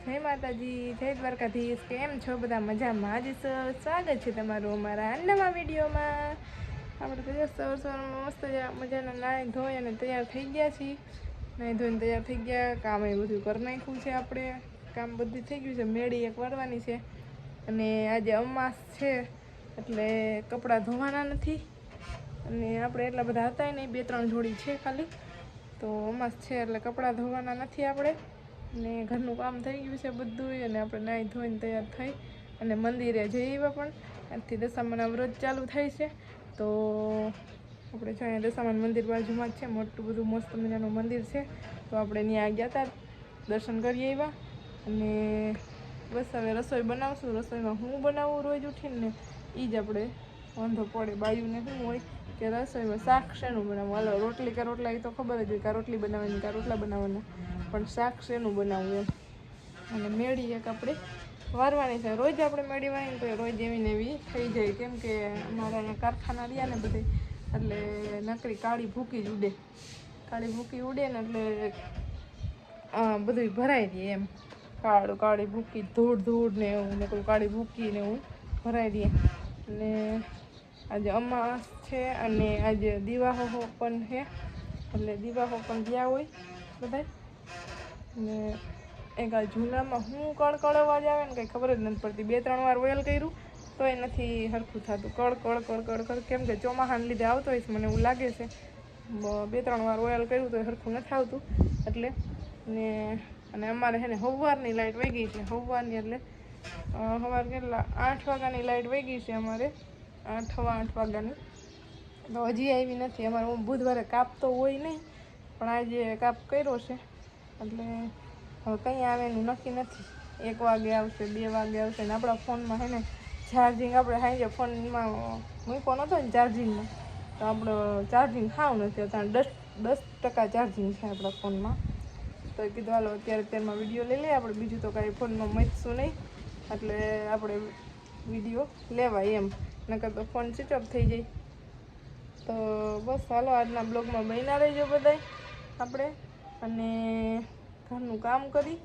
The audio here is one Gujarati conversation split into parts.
જય માતાજી, જય દ્વારકાધીશ. કેમ છો બધા? મજામાં? આજે સ્વાગત છે તમારું અમારા નવા વિડીયોમાં. આપણે તો સવારમાં મસ્ત મજાના નાહી ધોઈ અને તૈયાર થઈ ગયા છીએ. નાહી ધોઈને તૈયાર થઈ ગયા, કામ એ બધું કરી નાખ્યું છે. આપણે કામ બધું થઈ ગયું છે. મેળી એક વારવાની છે અને આજે અમાસ છે એટલે કપડાં ધોવાના નથી. અને આપણે એટલા બધા હતા નહીં, 2-3 જોડી છે ખાલી. તો અમાસ છે એટલે કપડાં ધોવાના નથી આપણે. ને ઘરનું કામ થઈ ગયું છે બધું, અને આપણે નાહી ધોઈને તૈયાર થઈ અને મંદિરે જઈએ. પણ આજથી દશામાના વ્રત ચાલુ થાય છે. તો આપણે જો અહીંયા દશામાન મંદિર બાજુમાં જ છે, મોટું બધું મસ્ત મજાનું મંદિર છે. તો આપણે ત્યાં ગયા હતા, દર્શન કરી આવ્યા. અને બસ હવે રસોઈ બનાવશું. રસોઈમાં હું બનાવું રોજ ઉઠીને ને એ જ આપણે વાંધો પડે. બાયુને શું હોય કે રસોઈમાં શાક શેનું બનાવવું? હાલો રોટલી કે રોટલા એ તો ખબર જ હોય, કાં રોટલી બનાવવાની કાં રોટલા બનાવવાના, પણ શાક શેનું બનાવવું એમ. અને મેળી એક આપણે વારવાની છે. રોજ આપણે મેળી વાળીને તો રોજ એવી ને એવી થઈ જાય, કેમ કે અમારા અહીંયા કારખાના રહ્યા ને બધે, એટલે નકરી કાળી ભૂકી જ ઉડે. કાળી ભૂકી ઉડે ને એટલે બધું ભરાઈ દે એમ. કાળી ભૂકી ધૂળ ને એવું, ને કોઈ કાળી ભૂકી ને એવું ભરાઈ દે. અને આજે અમાસ છે અને આજે દિવાહો પણ છે, એટલે દિવાહો પણ ગયા હોય બધા. ને એક આ જૂનામાં હું કળ અવાજ આવે ને કંઈ ખબર જ નથી પડતી. 2-3 વાર ઓઇલ કર્યું તોય નથી સરખું થતું. કળ કેમ કે ચોમાસાને લીધે આવતો હોય છે મને એવું લાગે છે. 2-3 વાર ઓઇલ કર્યું તોય સરખું નથી આવતું એટલે. ને અને અમારે છે ને સવારની લાઇટ વહી ગઈ છે. સવારની એટલે સવાર કેટલા 8 વાગ્યાની લાઇટ વહી ગઈ છે અમારે, 8 વાગ્યાની. તો હજી આવી નથી. અમારે બુધવારે કાપ તો હોય નહીં, પણ આજે કાપ કર્યો છે એટલે હવે કંઈ આવે એનું નક્કી નથી. 1 વાગે આવશે, 2 વાગે આવશે. ને આપણા ફોનમાં છે ને ચાર્જિંગ આપણે હાઈ જાય, ફોનમાં મૂક્યો નહોતો ને ચાર્જિંગમાં, તો આપણો ચાર્જિંગ ખાવ નથી. અત્યારે 10% ચાર્જિંગ છે આપણા ફોનમાં. તો કીધું હાલો અત્યારમાં વિડીયો લઈ લઈએ આપણે, બીજું તો કાંઈ ફોનમાં મૂકશું નહીં, એટલે આપણે વિડીયો લેવાય એમ, નકર તો ફોન સ્વિચ ઓફ થઈ જાય. તો બસ હાલો આજના બ્લોગમાં બન્યા રહેજો બધાય આપણે. અને ઘરનું કામ કરી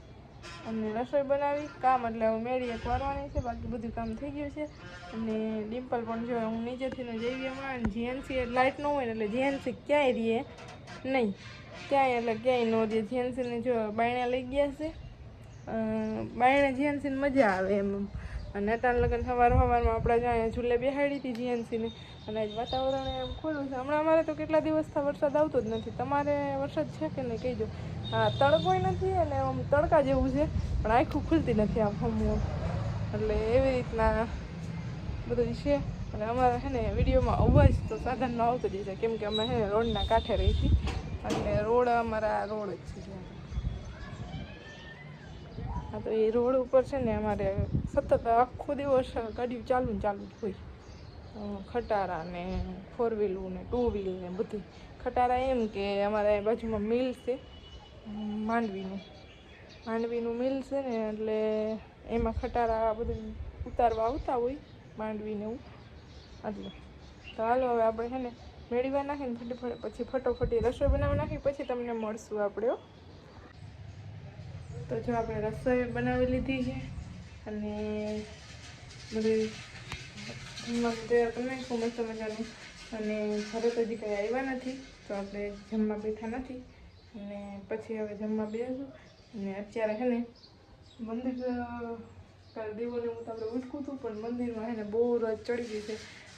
અને રસોઈ બનાવી. કામ એટલે હવે મેળી એક વારવાની છે, બાકી બધું કામ થઈ ગયું છે. અને ડિમ્પલ પણ જો હું નીચેથી ને જઈએ એમાં જીએનસી લાઇટ ન હોય ને એટલે જીએનસી ક્યાંય રહીએ નહીં, ક્યાંય એટલે ક્યાંય ન રહે. જીએનસીને જો બાયણે લઈ ગયા છે, બાયણે જીએનસીને મજા આવે એમ. અને અત્યારે લગન સવારમાં આપણે જ્યાં ઝૂલે બેહાડી હતી જીએનસીને, અને આજ વાતાવરણ એમ ખુલ્લું છે. હમણાં અમારે તો કેટલા દિવસથી વરસાદ આવતો જ નથી. તમારે વરસાદ છે કે નહીં કહીજો. હા, તડકોય નથી અને આમ તડકા જેવું છે, પણ આખું ખુલતી નથી આમ હમું. એટલે એવી રીતના બધું છે. અને અમારે છે ને વિડીયોમાં અવાજ તો સાધનનો આવતો જ છે, કેમ કે અમે છે ને રોડના કાંઠે રહી છીએ, એટલે રોડ અમારા રોડ જ છે. હા, તો એ રોડ ઉપર છે ને અમારે સતત આખો દિવસ ગાડીઓ ચાલુ જ હોય. ખટારા ને 4 વ્હીલું ને 2 વ્હીલ ને બધું. ખટારા એમ કે અમારે બાજુમાં મિલ છે, માંડવીનું મિલ છે ને, એટલે એમાં ખટારા બધું ઉતારવા આવતા હોય, માંડવીને એવું. એટલે તો હાલો હવે આપણે છે ને મેળીવા નાખીને પછી ફટોફટી રસોઈ બનાવી નાખી, પછી તમને મળશું આપણે. તો જો આપણે રસોઈ બનાવી લીધી છે અને બધું જમવાનું તૈયાર કરી નાખ્યું મસ્ત મજાનું. અને ઘરે તો હજી કંઈ આવ્યા નથી, તો આપણે જમવા બેઠા નથી. અને પછી હવે જમવા બેસું. અને અત્યારે છે ને મંદિર કાલે દીવોને હું તો આપણે ઉઠકું હતું, પણ મંદિરમાં છે ને બહુ રજ ચડી ગઈ છે.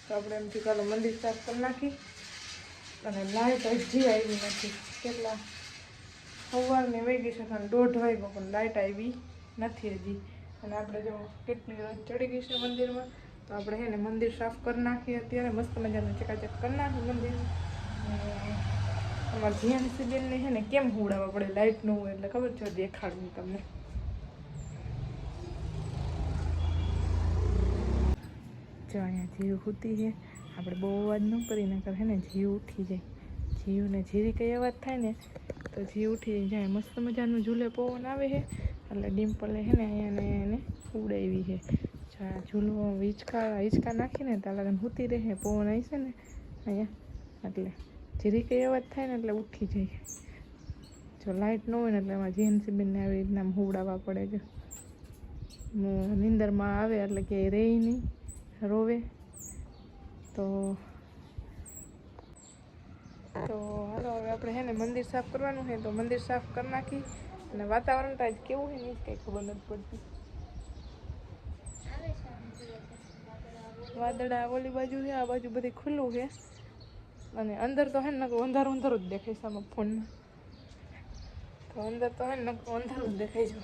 તો આપણે એમથી ચાલો મંદિર સાફ કરી નાખી. અને લાઈટ હજી આવી નથી. કેટલા સવારની વહી ગઈ છે, 1:30 વાગ્યો પણ લાઇટ આવી નથી હજી. અને આપણે જો કેટલી રજ ચડી ગઈ છે મંદિરમાં, તો આપણે છે ને મંદિર સાફ કરી નાખીએ. અત્યારે મસ્ત મજાનું ચકાચક કરી નાખીએ મંદિર. અમારે જીએનસી બેનને છે ને કેમ હુડાવવા પડે લાઇટ ન હોય એટલે, ખબર છે દેખાડું તમને. જો અહીંયા જીવ સૂતી છે. આપણે બહુ અવાજ ન કરી નકર છે ને જીવ ઉઠી જાય. જીવને જીરી કઈ અવાજ થાય ને તો જીવ ઉઠી જાય. મસ્ત મજાનું ઝૂલે પવન આવે છે, એટલે ડિમ્પલે છે ને અહીંયા એને ઉડાવી છે. આ ઝૂલો હિંચકા નાખીને ત્યાં લગન સૂતી રહે. પવન આવી છે ને અહીંયા, એટલે જીરી કઈ અવાજ થાય ને એટલે ઉઠી જાય. પાછો લાઇટ ન હોય ને એટલે એમાં જેન્સીબેનને આવી રીતના આમ હુવડાવવા પડે છે. નીંદરમાં આવે એટલે કે રહે નહીં, રોવે. તો હાલો હવે આપણે હે ને મંદિર સાફ કરવાનું છે, તો મંદિર સાફ કરી નાખી. અને વાતાવરણ તો આજ કેવું છે ને કંઈ ખબર નથી પડતી. વાદળા ઓલી બાજુ છે, આ બાજુ બધી ખુલ્લું છે. અને અંદર તો હે ને અંધારું અંધારું જ દેખાય છે આમાં ફોનમાં. તો અંદર તો હે ને અંધારું જ દેખાય છે.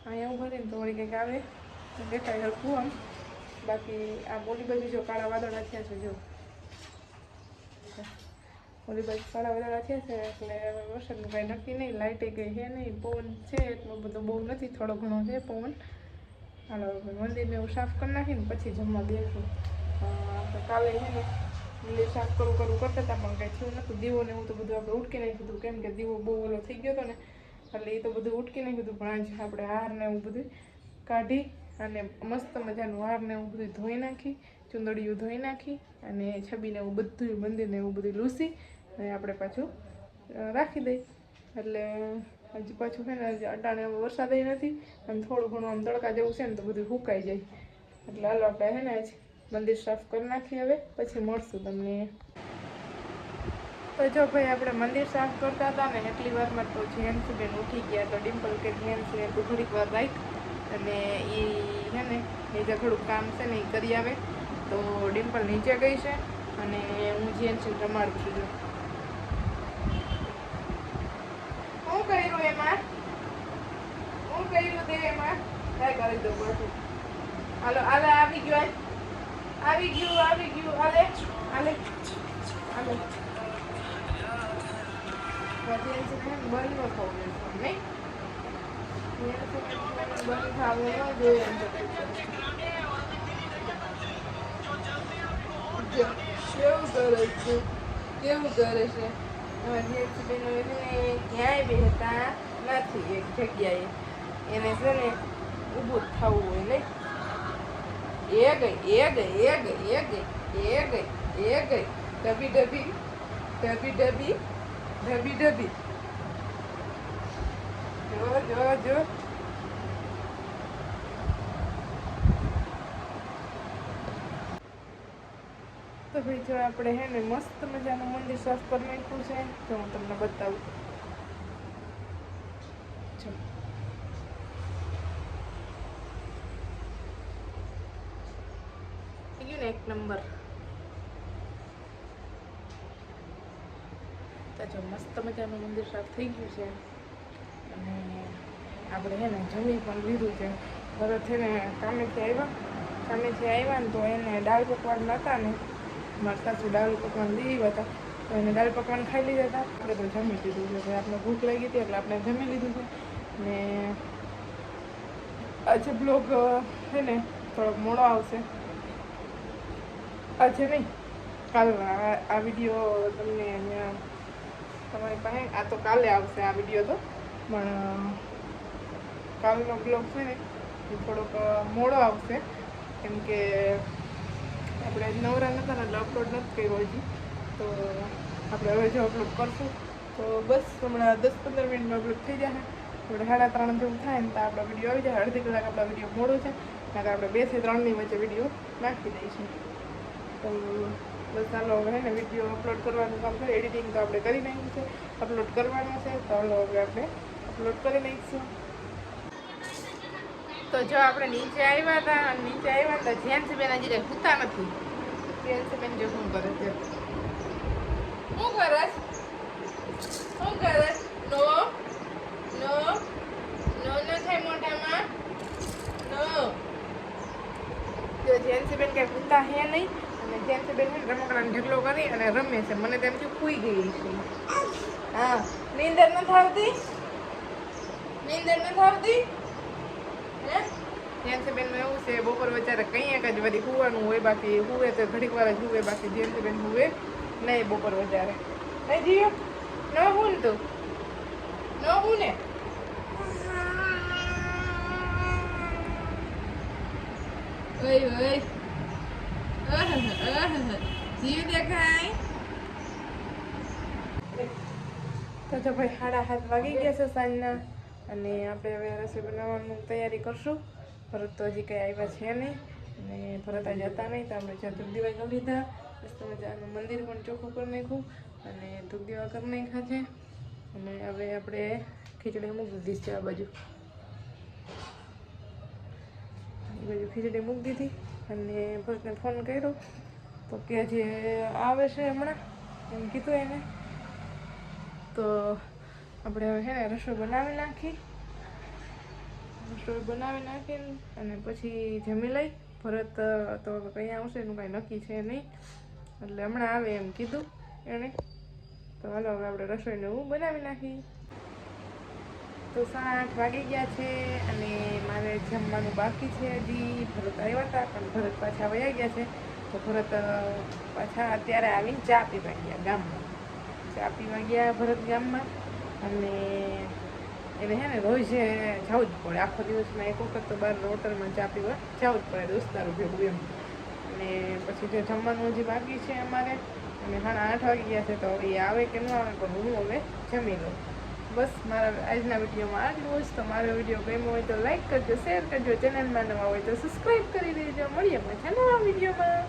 અહીંયા ઉભા રહીને તો વળી કંઈક આવે દેખાય હરખું આમ. બાકી આ ઓલી બાજુ જો કાળા વાદળા થયા છે, જો ઓલી બાજુ કાળા વાદળા થયા છે એટલે વરસાદનું કાંઈ નક્કી નહીં. લાઇટે કંઈ છે નહીં, પવન છે એટલો બધો બહુ નથી, થોડો ઘણો છે પવન. હાલો મંદિરને એવું સાફ કરી નાખીને પછી જમવા બેસું. આપણે કાલે છે ને મંદિર સાફ કરતા હતા પણ કાંઈ થયું નહોતું. દીવો ને એવું તો બધું આપણે ઉટકી નાખ્યું હતું, કેમ કે દીવો બહુ ઓલો થઈ ગયો હતો ને એટલે એ તો બધું ઉટકી નાખ્યું હતું. પણ આજે આપણે હાર ને એવું બધું કાઢી અને મસ્ત મજાનું હાર ને એવું બધું ધોઈ નાખી, ચુંદડીયું ધોઈ નાખી અને છબીને એવું બધું મંદિરને એવું બધું લૂસી અને આપણે પાછું રાખી દઈ. એટલે હજી પાછું છે ને અટાણે વરસાદ નથી અને થોડું ઘણું આમ તડકા જેવું છે ને તો બધું સુકાઈ જાય. એટલે હાલો આપણે છે ને આજ મંદિર સાફ કરી નાખીએ, હવે પછી મળશું તમને. તો જો ભાઈ આપણે મંદિર સાફ કરતા હતા ને એટલી વારમાં તો જેન્સીબેન ઉઠી ગયા. તો ડિમ્પલ કે જેન્સી એટલું થોડીક વાર રાખ અને એ છે ને એ જે થોડુંક કામ છે ને એ કરી આવે. તો ડિમ્પલ નીચે ગઈ છે અને હું જેન્સી રમાડું છું. શું કર્યું એમાં? શું કર્યું તે એમાં? કાંઈ કરી દઉં બધું. હાલો હાલે આવી ગયું, આવી ગયું હાલે હાલે હાલે. બંધ ન થવું નહીં, બંધ થવું ન જોઈએ. કેવું કરે છે ક્યાંય બેસતા નથી એક જગ્યાએ. એને છે ને ઊભું જ થવું હોય નહીં. એ ગઈ ડબી ડબી ડબી ડબી ડબી ડબી. જો તો ભાઈ જો આપણે હે ને મસ્ત મજાનું મંદિર સાફ કરી નાખ્યું છે. જો હું તમને બતાવું. જો ગયું ને એક નંબર. તો જો મસ્ત મજાનું મંદિર સાફ થઈ ગયું છે અને આપણે હે ને જમી પણ લીધું છે. ભરત છે ને કામેથી આવ્યા ને તો એને દાળ પકવાન નહોતા ને, મારા સાસુ દાળ પકવાન લીધા હતા તો એને દાળ પકવાન ખાઈ લીધા હતા. આપણે તો જમી લીધું છે. આપણે ભૂખ લાગી હતી એટલે આપણે જમી લીધું છે. ને આજે બ્લોગ છે ને થોડોક મોડો આવશે, આજે નહીં કાલ. આ વિડીયો તમને અહીંયા તમારી પાસે આ તો કાલે આવશે આ વિડીયો. તો પણ કાલનો બ્લોગ છે ને એ થોડોક મોડો આવશે કેમ કે આપણે નવરા નહોતા ને એટલે અપલોડ નથી કર્યો હજી. તો આપણે હવે જો અપલોડ કરશું તો બસ હમણાં 10-15 મિનિટમાં અપલોડ થઈ જશે. આપણે 3:30 જેવું થાય ને તો આપણો વિડીયો આવી જાય. અડધી કલાક આપણો વિડીયો મોડો છે કારણ કે આપણે 2 થી 3 ની વચ્ચે વિડીયો નાખી દઈશું. તો બસ ચાલો હવે ને વિડીયો અપલોડ કરવાનું કામ છે. એડિટિંગ તો આપણે કરી નાખ્યું છે, અપલોડ કરવાનું છે. તો ચાલો હવે આપણે અપલોડ કરી નાખીશું. તો જો આપણે નીચે આવ્યા હતા જેન્સીબેન હજી કંઈ સૂતા નથી. જેન્સીબેન જો શું કરે છે, શું કરે નો નો નો નો થાય મોઢામાં નો. જો જેન્સીબેન કંઈ સૂતા હે નહીં અને જેન્સીબેન રમકડાનો ઢગલો કરી અને રમે છે. મને તેમ થયું સૂઈ ગઈ છે. હા નીંદર નથી આવતી જેન્સીબેનનું એવું છે બપોર વચારે કંઈક જ વળી સુવાનું હોય. બાકી સુવે તો ઘડીક વાર જ સુવે, બાકી જેન્સીબેન સુવે નહીં બપોર વચારે. નહીં જીવ્યો ન હું ને તું ન હું ને જીવ દેખાય. તો જો ભાઈ 7:30 વાગી ગયા છે સાંજના અને આપણે હવે રસોઈ બનાવવાની તૈયારી કરશું. ભરત તો હજી કંઈ આવ્યા છે નહીં અને ભરત આજે હતા નહીં તો આપણે જ્યાં ધૂપ દીવા કરી લીધા. મસ્ત મજાનું મંદિર પણ ચોખ્ખું કરી નાખ્યું અને ધૂપ દીવા કરી નાખ્યા છે. અને હવે આપણે ખીચડી મૂકી દીધી છે. આ બાજુ ખીચડી મૂકી દીધી અને ભરતને ફોન કર્યો તો કે જે આવે છે હમણાં એમ કીધું એને. તો આપણે હવે છે ને રસોઈ બનાવી નાખી અને પછી જમી લઈ. ભરત તો કંઈ આવશે એનું કાંઈ નક્કી છે નહીં એટલે હમણાં આવે એમ કીધું એણે. તો હાલો હવે આપણે રસોઈને હું બનાવી નાખી. તો 7 વાગી ગયા છે અને મારે જમવાનું બાકી છે. હજી ભરત આવ્યા હતા પણ ભરત પાછા વયા ગયા છે. તો ભરત પાછા અત્યારે આવીને ચા પીવા ગયા ગામમાં. ચા પીવા ગયા ભરત ગામમાં અને એને છે ને રોજ જવું જ પડે. આખો દિવસમાં એક વખત તો બહાર હોટલમાં ચા પીવા જવું જ પડે દોસ્તારો ભેગું એમ. અને પછી જો જમવાનું હજી બાકી છે અમારે અને 8 વાગી ગયા છે. તો હવે આવે કે ન આવે પણ હું હવે જમી લઉં. બસ મારા આજના વિડીયોમાં આટલું જ. તો મારો વિડીયો ગમ્યો હોય તો લાઈક કરજો, શેર કરજો, ચેનલમાં નવા હોય તો સબસ્ક્રાઈબ કરી દેજો. મળીએ પાછા નવા વિડીયોમાં.